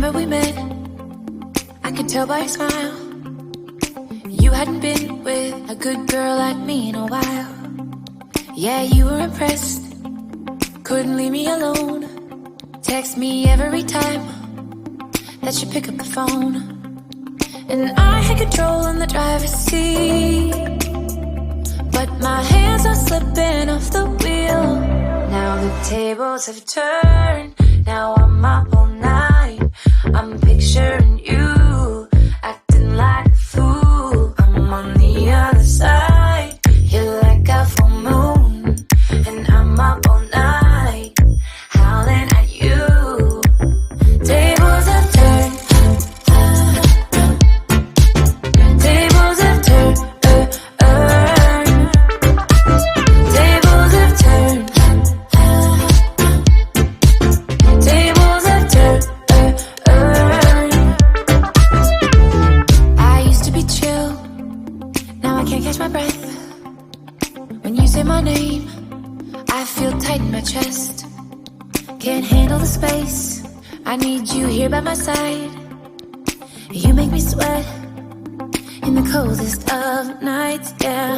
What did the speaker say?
summer we met, I could tell by your smile you hadn't been with a good girl like me in a while. Yeah, you were impressed, couldn't leave me alone. Text me every time that you pick up the phone. And I had control in the driver's seat, but my hands are slipping off the wheel. Now the tables have turned, now I'm up all night. I'm picturing you acting like a fool. I'm on the other side, you're like a full moon, and I'm up all night, howling at you. Tables have turned, tables have turned, tables have turned, tables have turned. I used to be chill, now I can't catch my breath. When you say my name, I feel tight in my chest. Can't handle the space, I need you here by my side. You make me sweat in the coldest of nights, yeah.